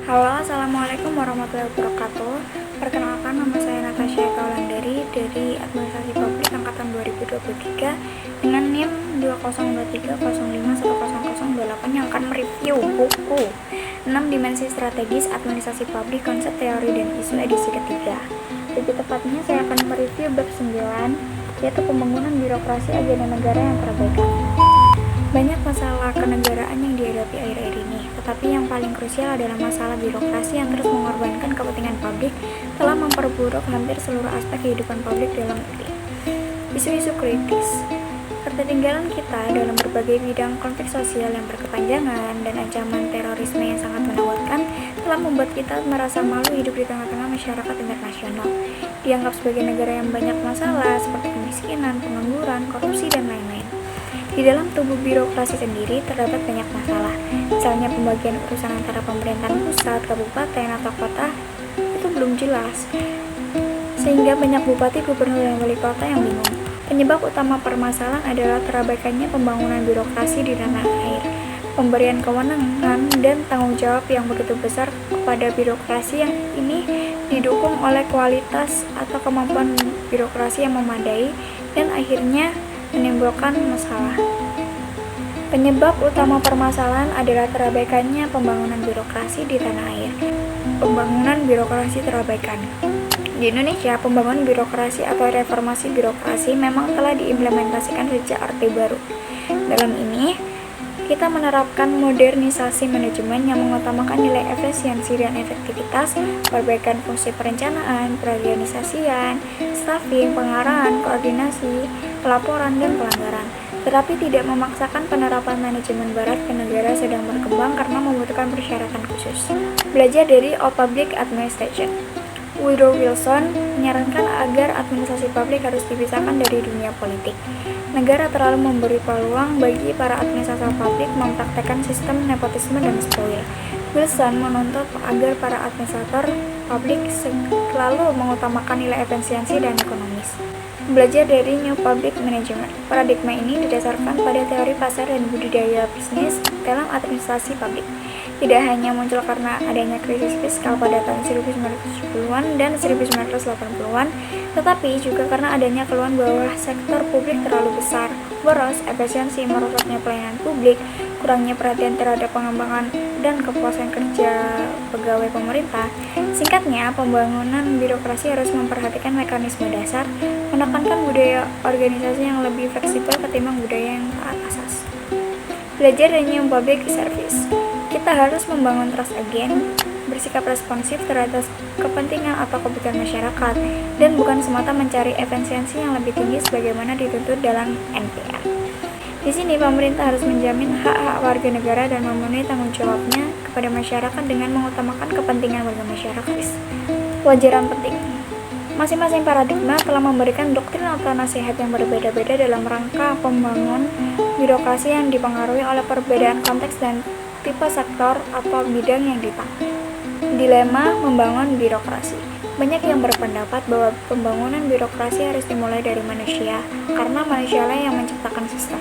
Halo, Assalamualaikum warahmatullahi wabarakatuh. Perkenalkan, nama saya Natasha Kaulandari dari Administrasi Publik Angkatan 2023 dengan NIM 2023051008 yang akan mereview buku 6 Dimensi Strategis Administrasi Publik, Konsep, Teori, dan Isu edisi ketiga. Lebih tepatnya, saya akan mereview bab 9, yaitu pembangunan birokrasi agenda negara yang terabaikan. Banyak masalah kenegaraan yang dihadapi akhir-akhir ini, tetapi yang paling krusial adalah masalah birokrasi yang terus mengorbankan kepentingan publik telah memperburuk hampir seluruh aspek kehidupan publik dalam negeri. Isu-isu kritis, ketertinggalan kita dalam berbagai bidang konflik sosial yang berkepanjangan dan ancaman terorisme yang sangat menakutkan telah membuat kita merasa malu hidup di tengah-tengah masyarakat internasional. Dianggap sebagai negara yang banyak masalah seperti kemiskinan, pengangguran, korupsi, dan lain-lain. Di dalam tubuh birokrasi sendiri terdapat banyak masalah, misalnya pembagian urusan antara pemerintahan pusat, kabupaten, atau kota itu belum jelas, sehingga banyak bupati, gubernur, dan wali kota yang bingung. Penyebab utama permasalahan adalah terabaikannya pembangunan birokrasi di tanah air. Pemberian kewenangan dan tanggung jawab yang begitu besar kepada birokrasi yang ini didukung oleh kualitas atau kemampuan birokrasi yang memadai dan akhirnya menimbulkan masalah. Penyebab utama permasalahan adalah terabaikannya pembangunan birokrasi di tanah air. Pembangunan birokrasi terabaikan. Di Indonesia, pembangunan birokrasi atau reformasi birokrasi memang telah diimplementasikan sejak Orde Baru. Dalam ini, kita menerapkan modernisasi manajemen yang mengutamakan nilai efisiensi dan efektivitas, perbaikan fungsi perencanaan, perorganisasian, staffing, pengarahan, koordinasi, pelaporan, dan pelanggaran, tetapi tidak memaksakan penerapan manajemen barat ke negara sedang berkembang karena membutuhkan persyaratan khusus. Belajar dari All Public Administration. Woodrow Wilson menyarankan agar administrasi publik harus dipisahkan dari dunia politik. Negara terlalu memberi peluang bagi para administrator publik mempraktekkan sistem nepotisme dan spoil. Wilson menuntut agar para administrator publik selalu mengutamakan nilai efisiensi dan ekonomis. Belajar dari New Public Management. Paradigma ini didasarkan pada teori pasar dan budidaya bisnis dalam administrasi publik. Tidak hanya muncul karena adanya krisis fiskal pada tahun 1970-an dan 1980-an, tetapi juga karena adanya keluhan bahwa sektor publik terlalu besar, boros, efisiensi, merosotnya pelayanan publik, kurangnya perhatian terhadap pengembangan dan kepuasan kerja pegawai pemerintah. Singkatnya, pembangunan birokrasi harus memperhatikan mekanisme dasar, menekankan budaya organisasi yang lebih fleksibel ketimbang budaya yang taat asas. Belajar dari New Public Service. Kita harus membangun trust again, bersikap responsif terhadap kepentingan atau kebutuhan masyarakat, dan bukan semata mencari efisiensi yang lebih tinggi sebagaimana dituntut dalam NPR. Di sini pemerintah harus menjamin hak-hak warga negara dan memenuhi tanggung jawabnya kepada masyarakat dengan mengutamakan kepentingan warga masyarakat. Pelajaran penting. Masing-masing paradigma telah memberikan doktrin atau nasihat yang berbeda-beda dalam rangka membangun birokrasi yang dipengaruhi oleh perbedaan konteks dan tipe sektor atau bidang yang ditangani. Dilema membangun birokrasi. Banyak yang berpendapat bahwa pembangunan birokrasi harus dimulai dari manusia, karena manusialah yang menciptakan sistem.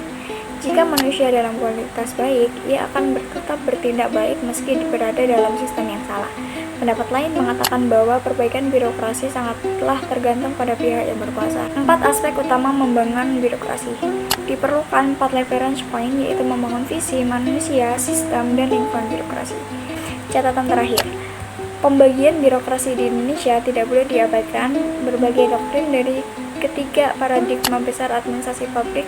Jika manusia dalam kualitas baik, ia akan tetap bertindak baik meski berada dalam sistem yang salah. Pendapat lain mengatakan bahwa perbaikan birokrasi sangatlah tergantung pada pihak yang berkuasa. 4 aspek utama membangun birokrasi. Diperlukan 4 leverage point, yaitu membangun visi, manusia, sistem, dan lingkungan birokrasi. Catatan terakhir. Pembagian birokrasi di Indonesia tidak boleh diabaikan. Berbagai doktrin dari ketiga paradigma besar administrasi publik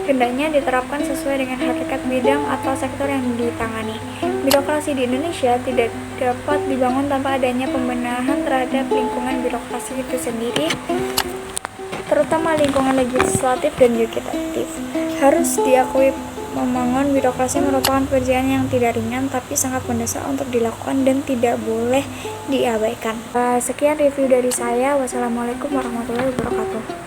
hendaknya diterapkan sesuai dengan hakikat bidang atau sektor yang ditangani. Birokrasi di Indonesia tidak dapat dibangun tanpa adanya pembenahan terhadap lingkungan birokrasi itu sendiri, terutama lingkungan legislatif dan yudikatif. Harus diakui, membangun birokrasi merupakan pekerjaan yang tidak ringan tapi sangat mendesak untuk dilakukan dan tidak boleh diabaikan. Sekian review dari saya. Wassalamualaikum warahmatullahi wabarakatuh.